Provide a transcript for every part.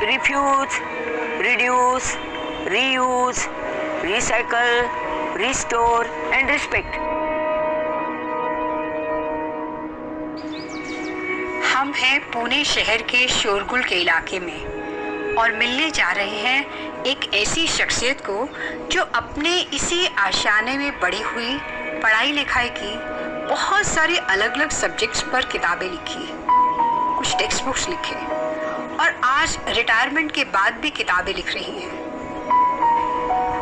Refuse, reduce, reuse, recycle, restore and respect. हम हैं पुणे शहर के शोरगुल के इलाके में और मिलने जा रहे हैं एक ऐसी शख्सियत को जो अपने इसी आशियाने में बड़ी हुई, पढ़ाई लिखाई की, बहुत सारी अलग अलग सब्जेक्ट्स पर किताबें लिखी, कुछ टेक्स्ट बुक्स लिखे और आज रिटायरमेंट के बाद भी किताबें लिख रही हैं।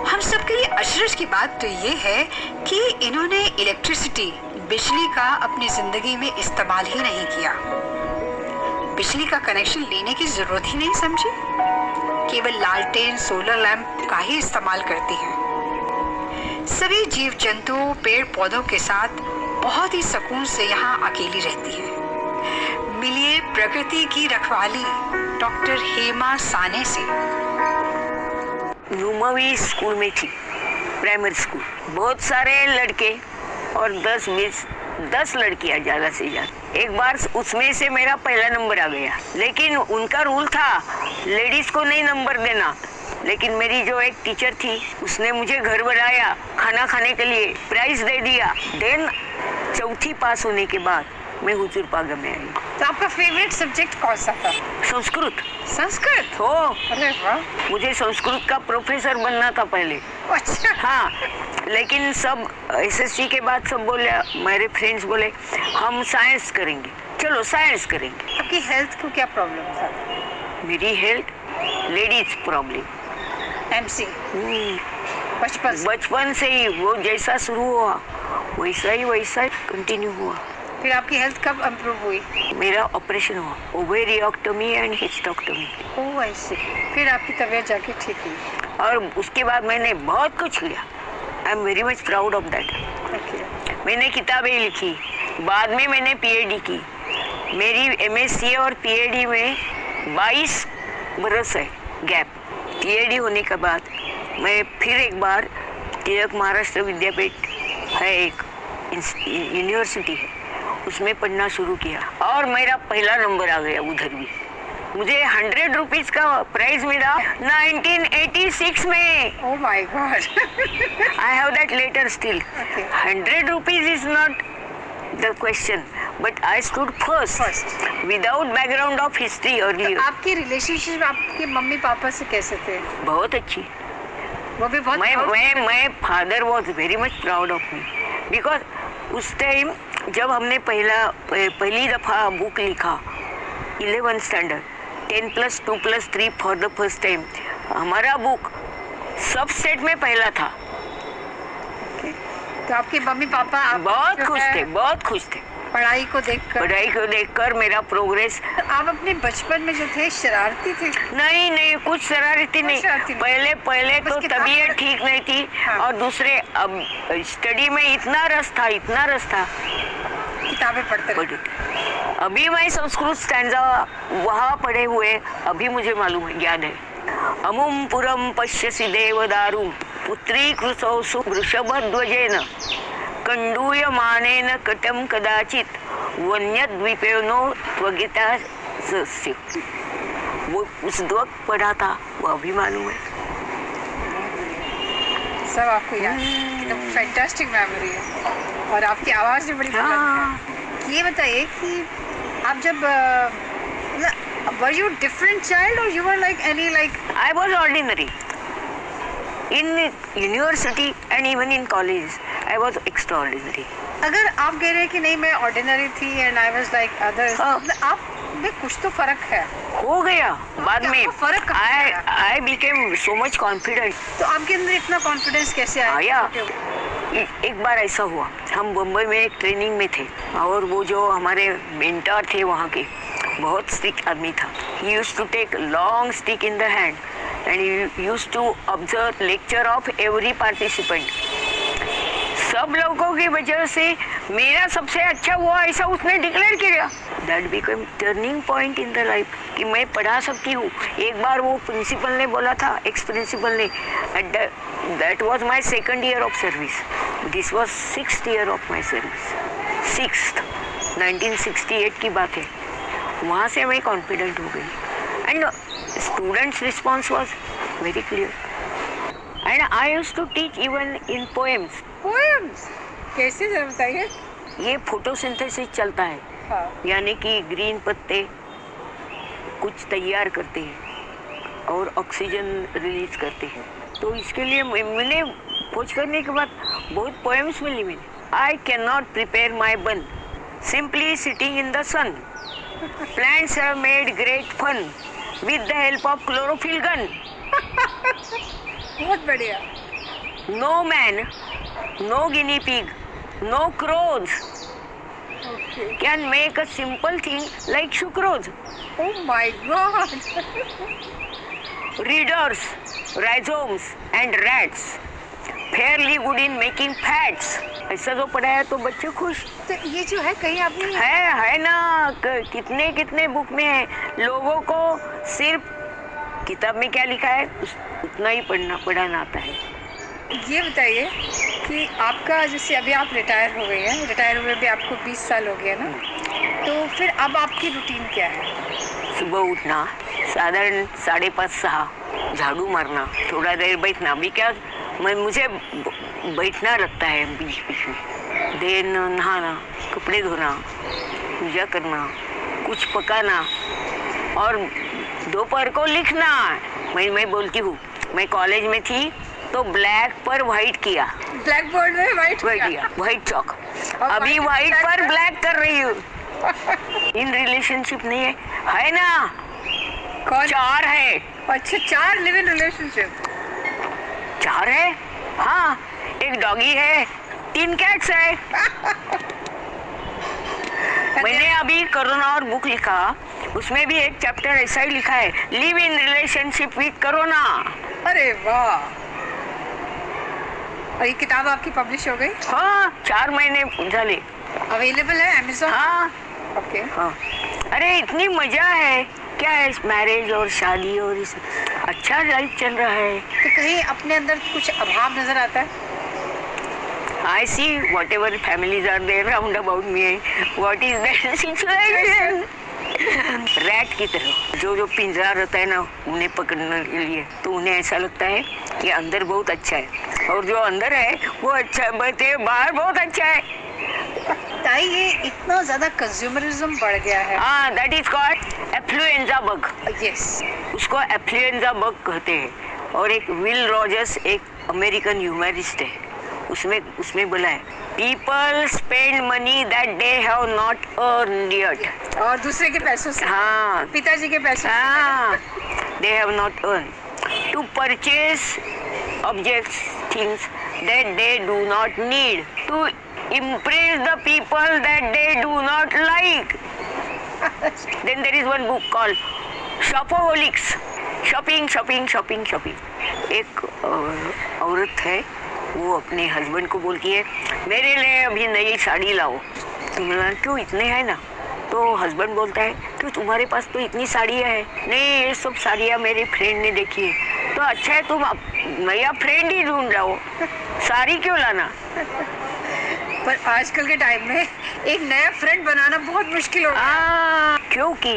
हम सबके लिए अचरज की बात तो ये है कि इन्होंने इलेक्ट्रिसिटी, बिजली का अपनी जिंदगी में इस्तेमाल ही नहीं किया, बिजली का कनेक्शन लेने की जरूरत ही नहीं समझी, केवल लालटेन, सोलर लैंप का ही इस्तेमाल करती हैं। सभी जीव जंतुओं, पेड़ पौधों के साथ बहुत ही सुकून से यहाँ अकेली रहती है। मिलिए प्रकृति की रखवाली डॉक्टर हेमा साने से। नुमावी स्कूल में थी, प्राइमरी स्कूल। बहुत सारे लड़के और 10 लड़कियां ज्यादा से ज्यादा। एक बार उसमें से मेरा पहला नंबर आ गया, लेकिन उनका रूल था लेडीज को नहीं नंबर देना। लेकिन मेरी जो एक टीचर थी उसने मुझे घर बुलाया, खाना खाने के लिए प्राइज दे दिया। देन चौथी पास होने के बाद मैं हुजूर पागा में आई। तो आपका फेवरेट सब्जेक्ट कौन सा था? संस्कृत। संस्कृत? हो, अरे वाह। मुझे संस्कृत का प्रोफेसर बनना था पहले। अच्छा। हाँ, लेकिन सब एसएससी के बाद सब बोले, मेरे फ्रेंड्स बोले हम साइंस करेंगे, चलो साइंस करेंगे। आपकी हेल्थ को क्या प्रॉब्लम था? मेरी हेल्थ लेडीज प्रॉब्लम, एमसी। बचपन से ही वो जैसा शुरू हुआ वैसा ही कंटिन्यू हुआ। फिर आपकी हेल्थ कब इम्प्रूव हुई? मेरा ऑपरेशन हुआ, ओवेरियोक्टोमी एंड हिस्टेक्टोमी। ओह ऐसे। फिर आपकी तबीयत जाके ठीक हुई? और उसके बाद मैंने बहुत कुछ किया। I am very much proud of that. मैंने किताबें लिखी, बाद में मैंने पीएचडी की। मेरी एमएससी और पीएचडी में 22 बरस है गैप। पीएचडी होने के बाद मैं फिर एक बार तिलक महाराष्ट्र विद्यापीठ है, एक यूनिवर्सिटी है, उसमें पढ़ना शुरू किया और मेरा पहला नंबर आ गया उधर भी। मुझे 100 रुपीज का प्राइज मिला 1986 में। ओह my God. I have that letter still. 100 rupees is not the question, but I stood first without background of history earlier. आपकी रिलेशनशिप आपके मम्मी पापा से कैसे थे? बहुत अच्छी। वो भी बहुत। मैं father was very much proud of me, because उस टाइम जब हमने पहली दफा बुक लिखा 11th standard, 10+2+3 for the first time, हमारा बुक सब सेट में पहला था। तो आपके मम्मी पापा बहुत खुश थे पढ़ाई को देखकर मेरा प्रोग्रेस। आप अपने बचपन में जो थे शरारती थे? नहीं, कुछ शरारती नहीं। पहले तो तबीयत ठीक नहीं थी। हाँ। और दूसरे अब स्टडी में इतना रस था, किताबें पढ़ते। अभी मैं संस्कृत स्टैंजा वहाँ पढ़े हुए अभी मुझे मालूम है, याद है। अमुम पुरम पश्यसि देवदारू पुत्री कृसौ वृषभध्वजेन कंडूयमानेन कटम कदाचित वन्यद्वीपेनो त्वगिता सस्य। वो उस वक्त पढ़ा था, वो अभी मालूम है। सब आपको याद है। फैंटास्टिक मेमोरी है और आपकी आवाज भी बड़ी बुलंद है। ये बताइए कि आप जब were you different child or you were like any like? I was ordinary. In university and even in college, I was extraordinary. अगर आप कह रहे हैं कि नहीं मैं ऑर्डिनरी थी and I was like others, आप में कुछ तो फर्क है। हो गया बाद में। फर्क I became so much confident. तो आपके अंदर इतना कॉन्फिडेंस कैसे आया? एक बार ऐसा हुआ, हम बम्बई में एक ट्रेनिंग में थे और वो जो हमारे मेंटर थे वहाँ के, बहुत स्ट्रिक्ट आदमी था। He used to take long stick in the hand and he used to observe lecture of every participant. सब लोगों की वजह से मेरा सबसे अच्छा हुआ ऐसा उसने डिक्लेयर किया। That became turning point in the life कि मैं पढ़ा सकती हूँ। एक बार वो प्रिंसिपल ने बोला था, एक्स प्रिंसिपल ने, that was my second year of service. This was 6th year of my service. 6th 1968 की बात है। वहाँ से मैं कॉन्फिडेंट हो गई and Students' response was very clear. And I used to teach even in poems. Poems कैसे जरा बताइए। ये फोटोसिंथेसिस चलता है, हाँ, यानी कि ग्रीन पत्ते कुछ तैयार करते हैं और ऑक्सीजन रिलीज करते हैं। तो इसके लिए मैंने खोज करने के बाद बहुत पोएम्स मिली मैंने। I can not prepare my bun simply sitting in the sun, plants have made great fun with the help of chlorophyll gun, बहुत बढ़िया। No man, no guinea pig, no crows okay, can make a simple thing like sucrose. Oh my God. Readers, rhizomes and rats fairly good in making fats. ऐसा जो पढ़ा है तो बच्चे खुश तो ये जो है कहीं आपने है ना। कितने कितने बुक में है। लोगों को सिर्फ किताब में क्या लिखा है उतना ही पढ़ाना आता है। ये बताइए कि आपका जैसे अभी आप रिटायर हो गए हैं, रिटायर हुए भी आपको 20 साल हो गया ना, तो फिर अब आपकी रूटीन क्या है? सुबह उठना, साधारण 5:30-6, झाड़ू मारना, थोड़ा देर बैठना। अभी क्या मुझे बैठना लगता है बीच बीच में। देर नहाना, कपड़े धोना, पूजा करना, कुछ पकाना और दोपहर को लिखना। मैं बोलती हूँ, मैं कॉलेज में थी तो ब्लैक पर व्हाइट किया, ब्लैक बोर्ड में व्हाइट किया, व्हाइट चौक। अभी व्हाइट पर ब्लैक कर रही हूँ। इन रिलेशनशिप नहीं है ना? कौन? 4 है। अच्छा, 4 लिव इन रिलेशनशिप। 4 है, हाँ। एक डॉगी है, 3 कैट्स है। मैंने अभी कोरोना और बुक लिखा, उसमें भी एक चैप्टर ऐसा ही लिखा है, live in relationship with corona. अरे वाह। और ये किताब आपकी पब्लिश हो गई? हाँ, 4 महीने झाले। अवेलेबल है अमेज़न? हाँ ओके। हाँ। अरे इतनी मजा है, क्या है मैरिज और शादी और इस अच्छा लाइफ चल रहा है। तो कहीं अपने अंदर कुछ अभाव नजर आता है? I see whatever families are there round about me. What is that situation? Rat की तरह जो पिंजरा रहता है ना, उन्हें पकड़ने के लिए, तो उन्हें ऐसा लगता है कि अंदर बहुत अच्छा है और जो अंदर है वो अच्छा है, बाहर बहुत अच्छा है। ताई, ये इतना ज्यादा कंज्यूमरिज्म बढ़ गया है। हाँ, that is called affluenza bug. Yes, उसको एफ्लुएंजा बग कहते हैं। और एक विल रॉजर्स, एक अमेरिकन ह्यूमरिस्ट है, उसमें बोला है, people spend money that they have not earned yet. और दूसरे के पैसों से, हाँ, पिताजी के पैसों हाँ, they have not earned to purchase objects, things that they do not need, to impress the people that they do not like. Then there is one book called Shopaholics, shopping, shopping, shopping, shopping. एक औरत है, वो अपने husband को बोलती है, मेरे लिए अभी नई साड़ी लाओ। तो बोला, क्यों, इतने हैं ना? तो हस्बैंड बोलता है, क्यों, तुम्हारे पास तो इतनी साड़ियाँ हैं। नहीं, ये सब साड़ियाँ मेरे फ्रेंड ने देखी है। तो अच्छा है, तुम नया फ्रेंड ही ढूंढ लाओ, साड़ी क्यों लाना? पर आजकल के टाइम में एक नया फ्रेंड बनाना बहुत मुश्किल हो गया। क्योंकि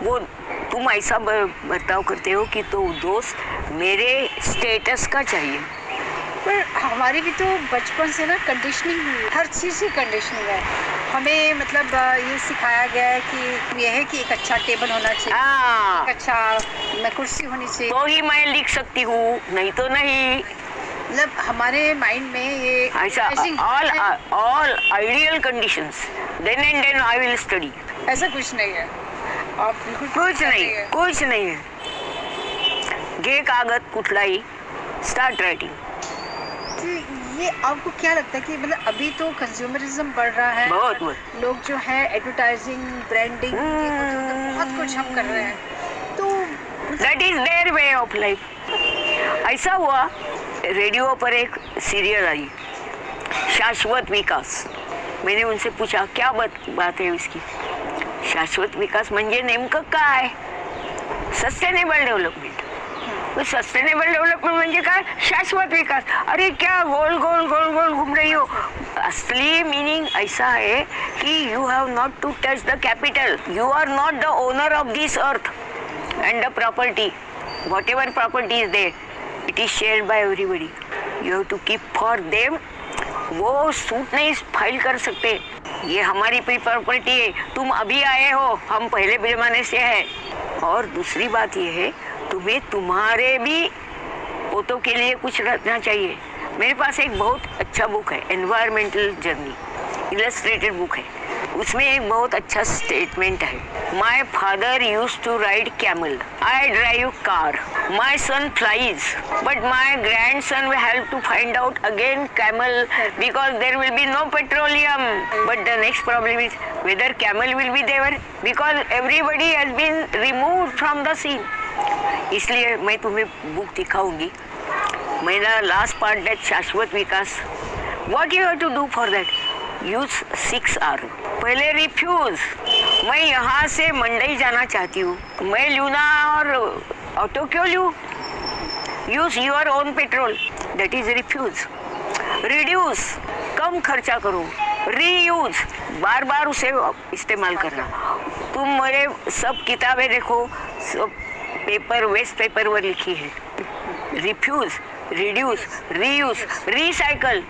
वो तुम ऐसा बर्ताव करते हो कि तो दोस्त मेरे स्टेटस का चाहिए। पर हमारी भी तो बचपन से ना कंडीशनिंग हुई, हर चीज़ की कंडीशनिंग है। हमें मतलब ये सिखाया गया है कि ये है कि एक अच्छा टेबल होना चाहिए, एक अच्छा कुर्सी होनी चाहिए, तो ही मैं लिख सकती हूँ, नहीं तो नहीं। मतलब हमारे माइंड में ये ऐसा all ideal conditions, then and then I will study। ऐसा कुछ नहीं है, आप बिल्कुल कुछ नहीं है। घे कागज कुठलाही, स्टार्ट राइटिंग। ये आपको क्या लगता है कि मतलब अभी तो कंज्यूमरिज्म बढ़ रहा है, बहुत लोग जो है एडवर्टाइजिंग, ब्रांडिंग, बहुत कुछ हम कर रहे हैं, तो that is their way of life. ऐसा हुआ, रेडियो पर एक सीरियल आई, शाश्वत विकास। मैंने उनसे पूछा, क्या बात है इसकी? शाश्वत विकास म्हणजे नेमकं काय? Sustainable development. सस्टेनेबल डेव्हलपमेंट म्हणजे काय? शाश्वत विकास। अरे क्या गोल गोल गोल गोल घूम रही हो? असली मीनिंग ऐसा है कि you have not to touch the capital, you are not the owner of this earth and the property, whatever property is there, it is shared by everybody. You have to keep for them. वो suit नहीं file कर सकते, ये हमारी property है, तुम अभी आए हो, हम पहले जमाने से है। और दूसरी बात ये है, तुम्हें तुम्हारे भी पोतों के लिए कुछ रखना चाहिए। मेरे पास एक बहुत अच्छा बुक है, एनवायरमेंटल जर्नी, इलस्ट्रेटेड बुक है। उसमें एक बहुत अच्छा स्टेटमेंट है, my father use to ride camel, I drive car, my son flies, but my grandson will have to find out again camel because there will be no petroleum, but the next problem is whether camel will be there because everybody has been removed from the scene. इसलिए मैं तुम्हें book दिखाऊंगी, मेरा last part that शाश्वत विकास, what you have to do for that, use 6R। पहले refuse, मैं यहाँ से मंडई जाना चाहती हूँ, मैं लूँ ना और ऑटो क्यों लूँ, use your own petrol, that is refuse. Reduce, कम खर्चा करो। रीयूज, बार बार उसे इस्तेमाल करना। तुम मेरे सब किताबें देखो, सब पेपर वेस्ट पेपर पर लिखी है। Refuse, reduce, reuse, recycle.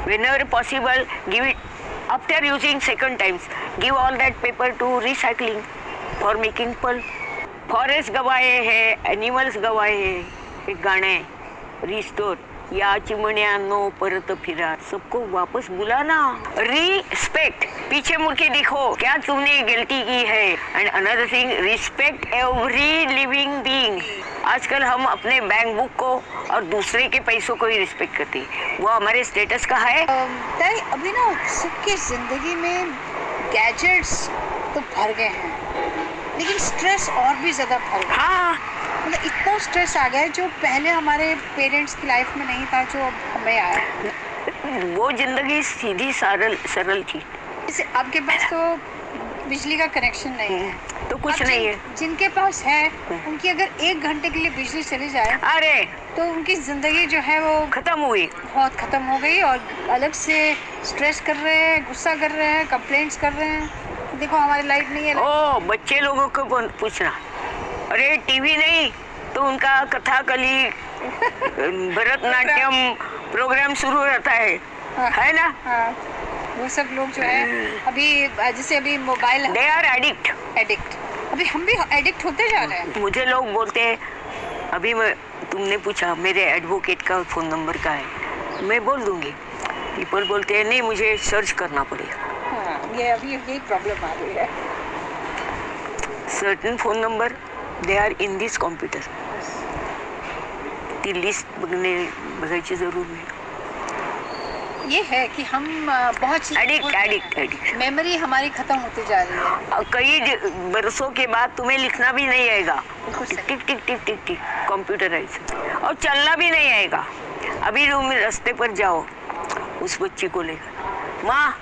Whenever possible, give it after using second times. Give all that paper to recycling for making pulp. Forest गवाए हैं, animals गवाए हैं, एक गाना है, restore. या चिमण्यांनो परत फिरा, सबको वापस बुलाना। रिस्पेक्ट, पीछे मुड़ के देखो क्या तुमने गलती की है। And another thing, respect every living being. आजकल हम अपने बैंक बुक को और दूसरे के पैसों को ही रिस्पेक्ट करते हैं, वो हमारे स्टेटस का है। अभी ना सबकी जिंदगी में गैजेट्स तो भर गए हैं, लेकिन स्ट्रेस और भी ज्यादा भर गया। हाँ, मतलब इतना स्ट्रेस आ गया है जो पहले हमारे पेरेंट्स की लाइफ में नहीं था, जो अब हमें आया। वो जिंदगी सीधी सरल थी। जैसे आपके पास तो बिजली का कनेक्शन नहीं है, तो कुछ नहीं है। जिनके पास है उनकी अगर 1 घंटे के लिए बिजली चली जाए, अरे तो उनकी जिंदगी जो है वो खत्म हुई, बहुत खत्म हो गई। और अलग से स्ट्रेस कर रहे हैं, गुस्सा कर रहे हैं, कंप्लेंट्स कर रहे हैं, देखो हमारी लाइट नहीं है। ओ बच्चे लोगों को पूछना, अरे टीवी नहीं तो उनका कथाकली भरतनाट्यम प्रोग्राम शुरू रहता है ना। हाँ, वो सब लोग जो है अभी जैसे अभी मोबाइल, दे आर एडिक्ट। अभी हम भी एडिक्ट होते जा रहे हैं। मुझे लोग बोलते हैं, अभी तुमने पूछा मेरे एडवोकेट का फ़ोन नंबर का है, मैं बोल दूंगी। पीपल बोलते हैं नहीं, मुझे सर्च करना पड़ेगा। हाँ, ये अभी यही प्रॉब्लम आ रही है। Certain phone number they are in this computer, ती लिस्ट बघायची जरूर नाही। ये है कि हम बहुत एडिक्ट मेमोरी हमारी खत्म होती जा रही है। कई बरसों के बाद तुम्हें लिखना भी नहीं आएगा, टिक टिक टिक टिक टिक कंप्यूटराइज, और चलना भी नहीं आएगा। अभी तुम रास्ते पर जाओ, उस बच्ची को लेकर, माँ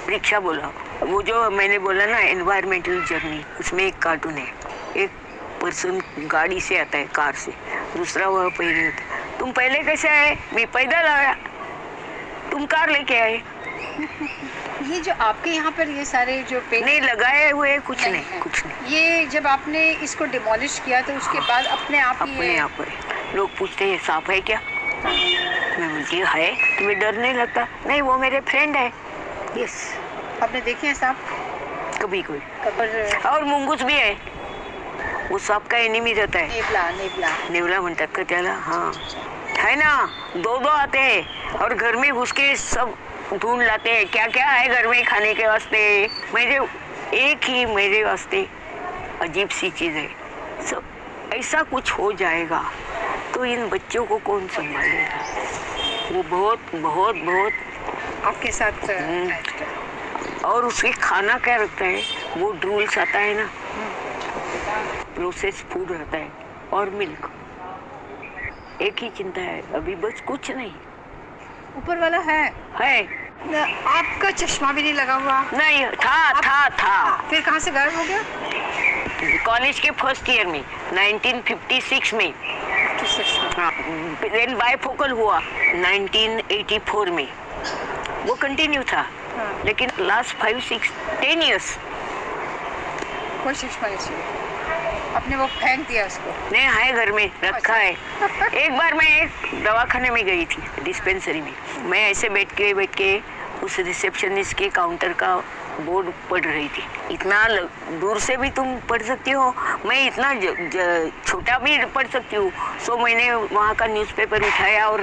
रिक्शा बोला, वो जो मैंने बोला ना एनवायरमेंटल जर्नी, उसमें एक कार्टून है, एक पर्सन गाड़ी से आता है, कार से, दूसरा वह पहले होता है, तुम पहले कैसे आए, मैं पैदल आया, तुम कार लेके आए। ये जो आपके यहाँ पर ये सारे जो नहीं लगाए हुए कुछ नहीं। ये जब आपने इसको डिमोलिश किया तो उसके बाद अपने आप पर लोग पूछते हैं साफ है क्या, मैं बोलती है तुम्हें डर नहीं लगता, नहीं वो मेरे फ्रेंड है। यस, आपने देखे हैं सांप कभी कोई, और मुंगूस भी है, वो सांप का एनिमी रहता है, नेवला म्हणतात का त्याला। हाँ है ना, 2 आते हैं और घर में घुस के सब ढूंढ लाते हैं क्या क्या है घर में खाने के वास्ते, मेरे वास्ते अजीब सी चीज है। सब ऐसा कुछ हो जाएगा तो इन बच्चों को कौन संभालेगा, वो बहुत बहुत बहुत आपके साथ। और उसके खाना क्या रखता है, वो ड्रूल्स आता है ना, प्रोसेस फूड रहता है और मिल्क, एक ही चिंता है अभी, बस कुछ नहीं। ऊपर वाला है आपका चश्मा भी नहीं लगा हुआ? नहीं था। फिर कहाँ से गायब हो गया? कॉलेज के फर्स्ट ईयर में 1956 में, देन बायफोकल हुआ 1984 में, वो कंटिन्यू था। लेकिन लास्ट 5, 6, 10 इयर्स कोई चश्मा नहीं। आपने वो फेंक दिया उसको? नहीं, है घर में रखा है। एक बार मैं एक दवाखाने में गई थी, डिस्पेंसरी में। मैं ऐसे बैठ के उस रिसेप्शनिस्ट के काउंटर का बोर्ड पढ़ रही थी। इतना दूर से भी तुम पढ़ सकती हो, मैं इतना छोटा भी पढ़ सकती हूँ। सो मैंने वहाँ का न्यूज़पेपर उठाया और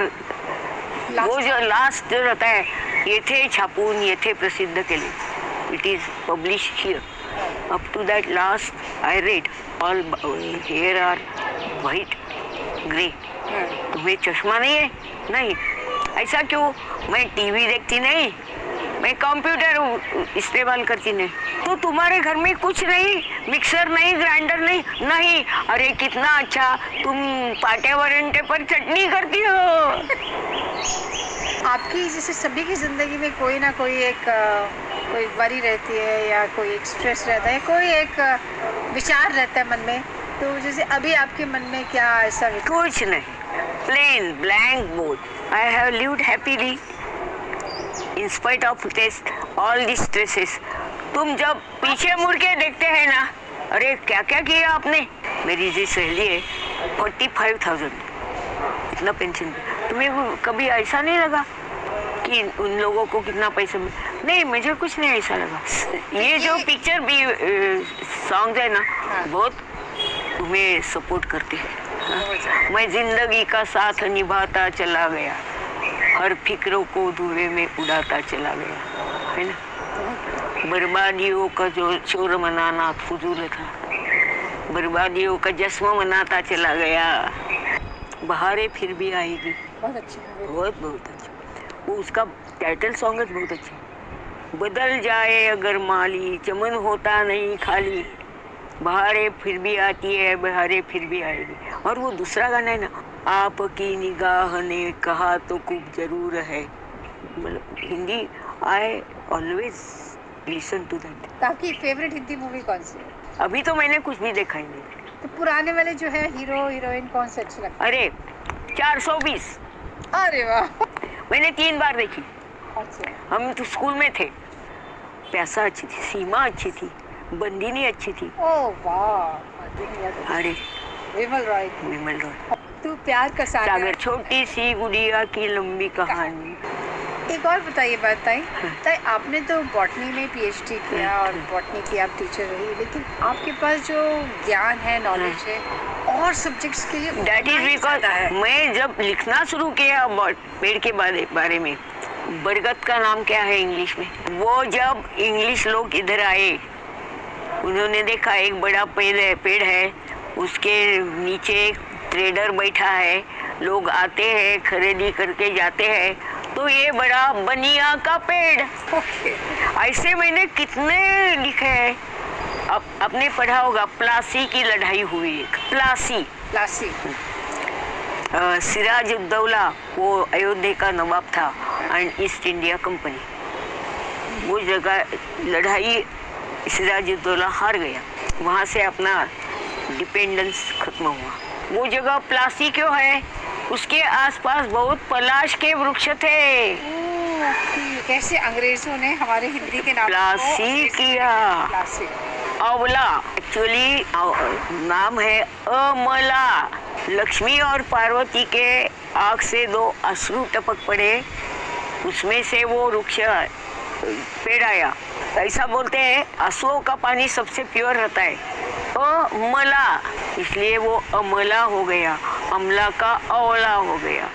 वो जो लास्ट जो रहता है, येथे छापून येथे प्रसिद्ध केले, it is publish here, up to that last I read, all hair are white grey. तुम्हें चश्मा नहीं है? नहीं। ऐसा क्यों? मैं टीवी देखती नहीं, मैं कंप्यूटर इस्तेमाल करती नहीं। तो तुम्हारे घर में कुछ नहीं, मिक्सर नहीं, ग्राइंडर नहीं? नहीं। अरे कितना अच्छा, तुम पाटे वरंटे पर चटनी करती हो। आपकी जैसे सभी की ज़िंदगी में कोई ना कोई एक कोई वरी रहती है, या कोई एक स्ट्रेस रहता है, कोई एक विचार रहता है मन में। तो जैसे अभी आपके मन में क्या ऐसा कुछ नहीं, plain blank board. I have lived happily in spite of test all the stresses. तुम जब पीछे मुड़ के देखते हैं ना, अरे क्या क्या किया आपने। मेरी जी सहेली है, 45,000 इतना पेंशन। तुम्हें कभी ऐसा नहीं लगा कि उन लोगों को कितना पैसा नहीं, मुझे कुछ नहीं ऐसा लगा। ये जो पिक्चर भी सॉन्ग है ना, बहुत तुम्हें सपोर्ट करते हैं। मैं जिंदगी का साथ निभाता चला गया, हर फिक्रों को धुएं में उड़ाता चला गया, है ना। बर्बादियों का जो शोर मनाना फजूल था, बर्बादियों का जश्न मनाता चला गया, बहारें फिर भी आएगी। बहुत अच्छा, बहुत अच्छा। वो उसका टाइटल सॉन्ग है, बहुत अच्छा। बदल जाए अगर माली, चमन होता नहीं खाली, बहारें फिर भी आती है, बहारें फिर भी आएगी। और वो दूसरा गाना है ना, आपकी निगाह ने कहा तो खूब जरूर है। मतलब Hindi, I always listen to that. आपकी फेवरेट हिंदी मूवी कौन सी है? अभी तो मैंने कुछ भी देखा ही नहीं। तो पुराने वाले जो है हीरो हीरोइन कौन से अच्छे लगते हैं? अरे 420। अरे वाह, मैंने 3 बार देखी। अच्छा। हम तो स्कूल में थे। प्यासा अच्छी थी, सीमा अच्छी थी, बंदिनी अच्छी थी। ओह वाह, अरे विमल रॉय। विमल रॉय। तू प्यार का सागर, छोटी सी गुड़िया की लंबी कहानी। एक और बताइए बात ताई, आपने तो बॉटनी में पीएचडी किया और बॉटनी की आप टीचर रही, लेकिन आपके पास जो ज्ञान है, नॉलेज है और सब्जेक्ट्स के लिए दैट इज बिकॉज मैं जब लिखना शुरू किया पेड़ के बारे में, बरगद का नाम क्या है इंग्लिश में, वो जब इंग्लिश लोग इधर आए, उन्होंने देखा एक बड़ा पेड़ है, उसके नीचे एक ट्रेडर बैठा है, लोग आते हैं खरीदी करके जाते हैं, तो ये बड़ा बनिया का पेड़। ऐसे मैंने कितने लिखे हैं। आपने पढ़ा होगा, प्लासी की लड़ाई हुई एक, प्लासी। सिराजुद्दौला वो अयोध्या का नवाब था एंड ईस्ट इंडिया कंपनी। वो जगह लड़ाई सिराजुद्दौला हार गया, वहाँ से अपना डिपेंडेंस खत्म हुआ। वो जगह प्लासी क्यों है? उसके आसपास बहुत पलाश के वृक्ष थे। कैसे अंग्रेजों ने हमारे हिंदी के नाम प्लासी किया। अवला एक्चुअली नाम है अमला। लक्ष्मी और पार्वती के आँख से 2 अश्रु टपक पड़े, उसमें से वो वृक्ष पेड़ आया। ऐसा बोलते हैं आंसुओं का पानी सबसे प्योर रहता है, अमला, इसलिए वो अमला हो गया, अमला का अवला हो गया।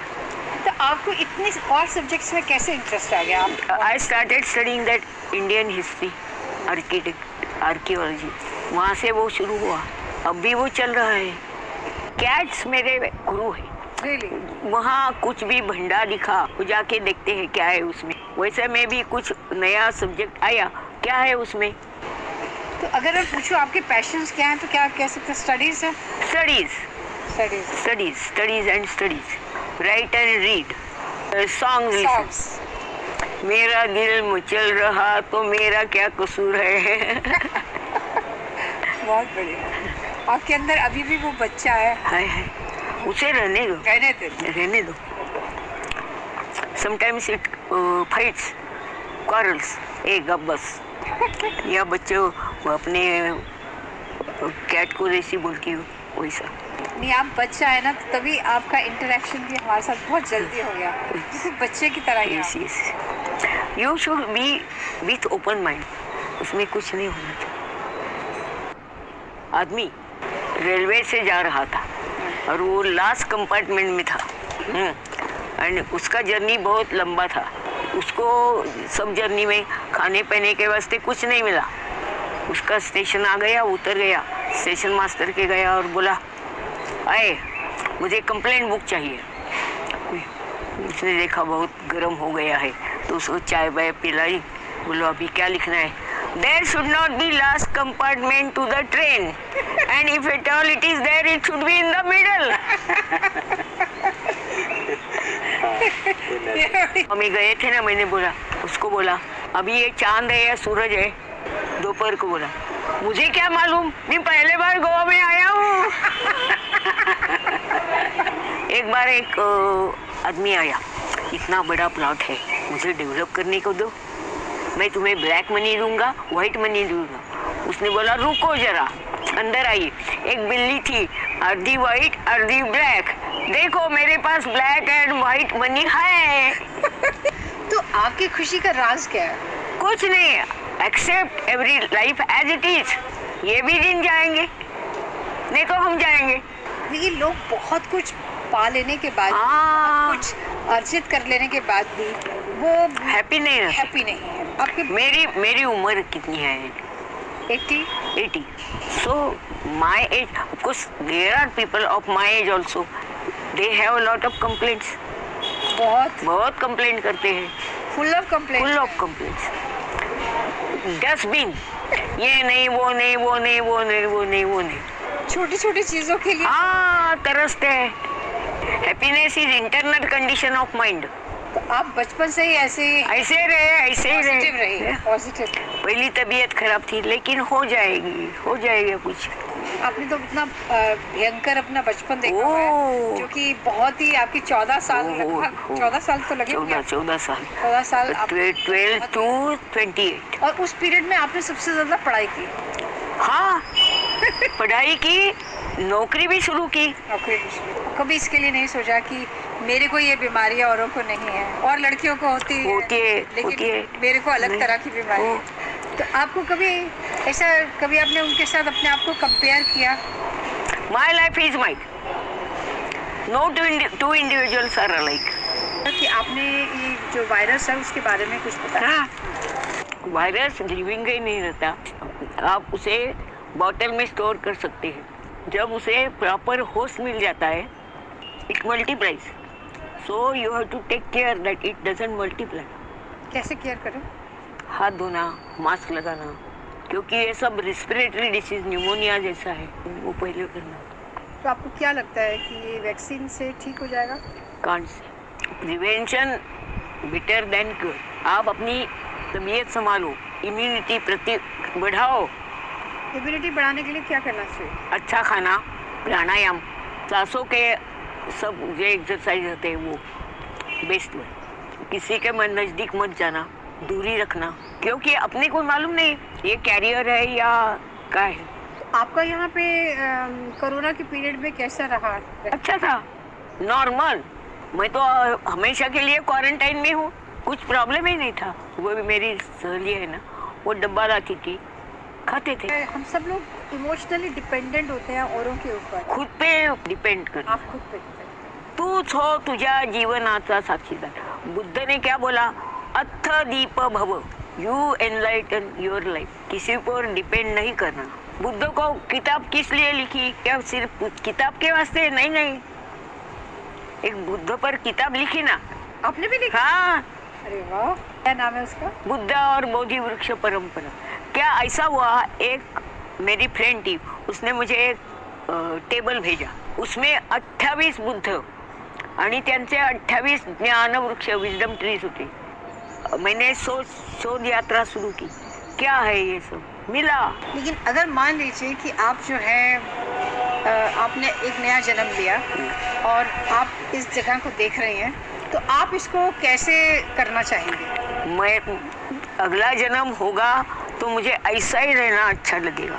तो आपको इतने और सब्जेक्ट्स में कैसे इंटरेस्ट आ गया? I started studying that Indian history, archaeology, वहाँ से वो शुरू हुआ, अब भी वो चल रहा है। कैट्स मेरे गुरु है। Really? वहाँ कुछ भी भंडार दिखा, वो जाके देखते हैं क्या है उसमें। वैसे में भी कुछ नया सब्जेक्ट आया, क्या है उसमें। तो अगर मैं पूछूं आपके पैशंस क्या हैं, तो क्या कह सकते हैं? स्टडीज है। Studies and studies, right and read, songs. मेरा दिल मचल रहा तो मेरा क्या कसूर है। बहुत बढ़िया। आपके अंदर अभी भी वो बच्चा है। उसे रहने दो। Sometimes it fights, quarrels, एक बस। या बच्चों अपने कैट को जैसी बोलती हूँ वैसा। नहीं, आप बच्चा है ना, तो तभी आपका इंटरेक्शन भी हमारे साथ बहुत जल्दी हो गया, जैसे बच्चे की तरह ही आप। Yes, you should be with open mind, उसमें कुछ नहीं होना चाहिए। आदमी रेलवे से जा रहा था और वो लास्ट कंपार्टमेंट में था, एंड उसका जर्नी बहुत लंबा था। उसको सब जर्नी में खाने पीने के वास्ते कुछ नहीं मिला। उसका स्टेशन आ गया, उतर गया, स्टेशन मास्टर के गया और बोला, आए मुझे कंप्लेंट बुक चाहिए। उसने देखा बहुत गर्म हो गया है, तो उसको चाय वाय पिलाई। बोलो अभी क्या लिखना है? There should not be last compartment to the train, and if at all it is there, it should be in the middle. हम गए थे ना, मैंने बोला, उसको बोला अभी ये चांद है या सूरज है? दोपहर को बोला, मुझे क्या मालूम, मैं पहले बार गोवा में आया हूँ। एक बार एक आदमी आया, इतना बड़ा प्लॉट है, मुझे डेवलप करने को दो, मैं तुम्हें ब्लैक मनी दूंगा, व्हाइट मनी दूंगा। उसने बोला रुको जरा, अंदर आई। एक बिल्ली थी, आधी व्हाइट आधी ब्लैक। देखो मेरे पास ब्लैक एंड व्हाइट मनी है। तो आपकी खुशी का राज क्या है? कुछ नहीं, accept every life as it is. ये भी दिन जाएंगे, नहीं तो हम जाएंगे। लेकिन लोग बहुत कुछ पा लेने के बाद, कुछ अर्जित कर लेने के बाद भी वो हैप्पी नहीं है। हैप्पी नहीं है। आपकी मेरी उम्र कितनी है? 80। So my age, of course, there are people of my age also. They have a lot of complaints. बहुत कंप्लेंट करते हैं। Full of complaints. डस्टबिन, ये नहीं, वो नहीं, वो नहीं, वो नहीं, वो नहीं, वो नहीं। छोटी छोटी चीजों के लिए तरसते हैं। Happiness is internal condition of mind. तो आप बचपन से ही ऐसे ही रहे पॉजिटिव। पहली तबीयत खराब थी, लेकिन हो जाएगा कुछ। आपने तो इतना भयंकर अपना बचपन देखा हुआ है, जो कि बहुत ही आपकी 14 साल लगभग 14 साल तो लगे होंगे। 14 साल 12 to 28। और उस पीरियड में आपने सबसे ज्यादा पढ़ाई की? हाँ, पढ़ाई की, नौकरी भी शुरू की। कभी इसके लिए नहीं सोचा कि मेरे को ये बीमारी औरों को नहीं है, और लड़कियों को होती है, लेकिन मेरे को अलग तरह की बीमारी है। तो आपको कभी आपने उनके साथ अपने आप को कंपेयर किया? My life is mine, no two individuals are alike. कि आपने ये जो वायरस है उसके बारे में कुछ बताया? वायरस लिविंग ही नहीं रहता, आप उसे बॉटल में स्टोर कर सकते हैं। जब उसे प्रॉपर होस्ट मिल जाता है, it multiplies. So you have to take care that it doesn't multiply. कैसे केयर करें? हाथ धोना, मास्क लगाना, क्योंकि ये सब रिस्पिरेटरी डिसीज, न्यूमोनिया जैसा है, वो पहले करना। तो आपको क्या लगता है कि ये वैक्सीन से ठीक हो जाएगा? Can't say. Prevention better than cure. आप अपनी तबीयत संभालो, इम्यूनिटी बढ़ाओ। इम्यूनिटी बढ़ाने के लिए क्या करना चाहिए? अच्छा खाना, प्राणायाम, सांसों के सब जो एक्सरसाइज होते हैं वो बेस्ट है। किसी के मन नज़दीक मत जाना, दूरी रखना, क्योंकि अपने को मालूम नहीं ये कैरियर है या क्या है। आपका यहाँ पे कोरोना के पीरियड में कैसा रहा? अच्छा था, नॉर्मल। मैं तो हमेशा के लिए क्वारंटाइन में हूँ, कुछ प्रॉब्लम ही नहीं था। वो भी मेरी सहेली है ना, वो डब्बा लाती थी, खाते थे। हम सब लोग इमोशनली डिपेंडेंट होते हैं औरों के ऊपर। खुद पे डिपेंड कर। आप खुद पे तूच हो तुझ्या जीवनाचा साक्षीदार। बुद्ध ने क्या बोला? अथ दीप भव, यू एनलाइटन योर लाइफ। किसी पर डिपेंड नहीं करना। बुद्ध को किताब किस लिए लिखी? क्या सिर्फ किताब के वास्ते? नहीं, एक बुद्ध पर किताब लिखी ना। आपने भी लिखा? हाँ। अरे वाह, क्या नाम है उसका? बुद्ध और बोधि वृक्ष परंपरा। क्या ऐसा हुआ, एक मेरी फ्रेंड थी, उसने मुझे एक टेबल भेजा, उसमें 28 बुद्ध आणि त्यांचे 28 ज्ञान वृक्ष, विजडम ट्रीज होते। मैंने शोध यात्रा शुरू की, क्या है ये सब, मिला। लेकिन अगर मान लीजिए कि आप जो है आपने एक नया जन्म लिया और आप इस जगह को देख रहे हैं, तो आप इसको कैसे करना चाहेंगे? मैं अगला जन्म होगा तो मुझे ऐसा ही रहना अच्छा लगेगा।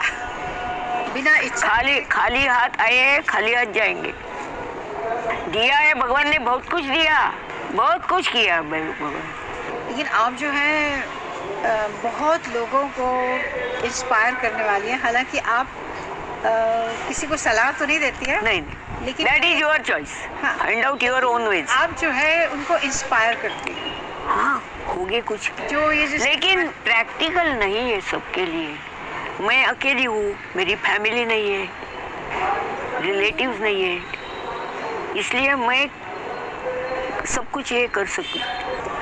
बिना इच्छा खाली हाथ आए हैं, खाली हाथ जाएंगे। दिया है भगवान ने, बहुत कुछ दिया, बहुत कुछ किया भगवान। लेकिन आप जो है बहुत लोगों को इंस्पायर करने वाली हैं। हालांकि आप किसी को सलाह तो नहीं देती है, नहीं, लेकिन that is your choice, find out your own ways. आप जो है उनको इंस्पायर करती हैं। हाँ, होगे कुछ जो ये लेकिन प्रैक्टिकल नहीं है सबके लिए। मैं अकेली हूँ, मेरी फैमिली नहीं है, रिलेटिव्स नहीं है, इसलिए मैं सब कुछ ये कर सकूँ।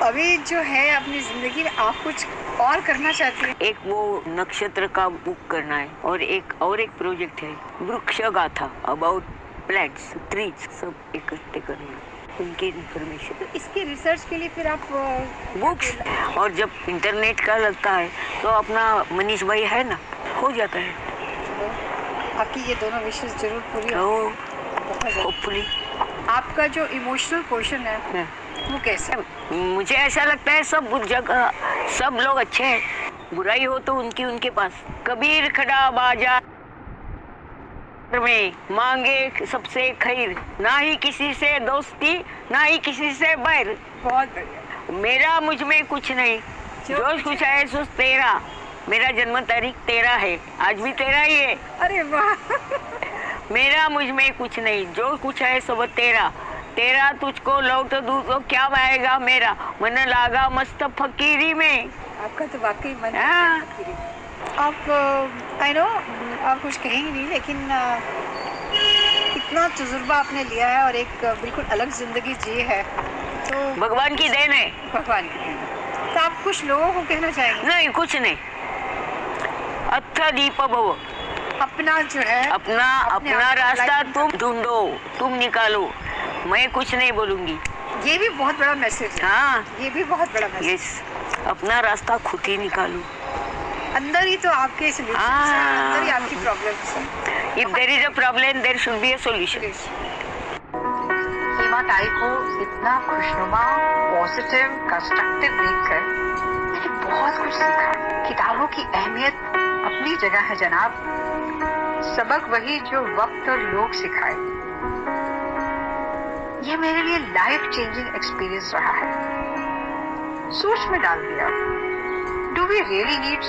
अभी जो है अपनी जिंदगी में आप कुछ और करना चाहती हैं? एक वो नक्षत्र का बुक करना है, और एक प्रोजेक्ट है वृक्ष गाथा, अबाउट प्लांट्स, ट्रीज, सब इकट्ठे करना, उनकी इंफॉर्मेशन। तो इसके रिसर्च के लिए फिर आप बुक्स, और जब इंटरनेट का लगता है तो अपना मनीष भाई है ना, हो जाता है। आपकी ये दोनों विशेष जरूर पूरी तो हो। होपफुली। आपका जो इमोशनल क्वेश्चन है वो कैसे? मुझे ऐसा लगता है सब जगह सब लोग अच्छे हैं, बुराई हो तो उनके पास। कबीर खड़ा बाजार में मांगे सबसे खैर, ना ही किसी से दोस्ती ना ही किसी से बैर। बहुत बढ़िया। मेरा मुझ में कुछ नहीं, जो कुछ है सो तेरा। मेरा जन्म तारीख 13 है, आज भी 13 ही है। अरे वाह। मेरा मुझ में कुछ नहीं, जो कुछ है सब तेरा। तेरा तुझको लौट दूं तो क्या आएगा मेरा, मन लागा मस्त फकीरी में। आपका तो वाकई मन हाँ। आप आई नो आप कुछ कहेंगे नहीं, लेकिन इतना तजुर्बा आपने लिया है और एक बिल्कुल अलग जिंदगी जी है, तो भगवान की देन है। भगवान की देन। तो आप कुछ लोगों को कहना चाहेंगे? नहीं, कुछ नहीं। अत्थ दीप भव, अपना जो है अपना रास्ता तुम ढूंढो, तुम निकालो। मैं कुछ नहीं बोलूंगी। ये भी बहुत बड़ा मैसेज है। हाँ, ये भी बहुत बड़ा मैसेज। यस, अपना रास्ता खुद ही निकालो। अंदर ही तो आपके सॉल्यूशंस हैं, अंदर ही आपकी प्रॉब्लम्स हैं। If there is a problem, there should be a solution. सीमा ताई को इतना खुशनुमा, पॉजिटिव, कंस्ट्रक्टिव देखकर मैंने बहुत कुछ सीखा। किताबों की अहमियत अपनी जगह है जनाब, सबक वही जो वक्त और लोग सिखाए। ये मेरे लिए लाइफ चेंजिंग एक्सपीरियंस रहा है। सोच में डाल दिया, डू वी रियली नीड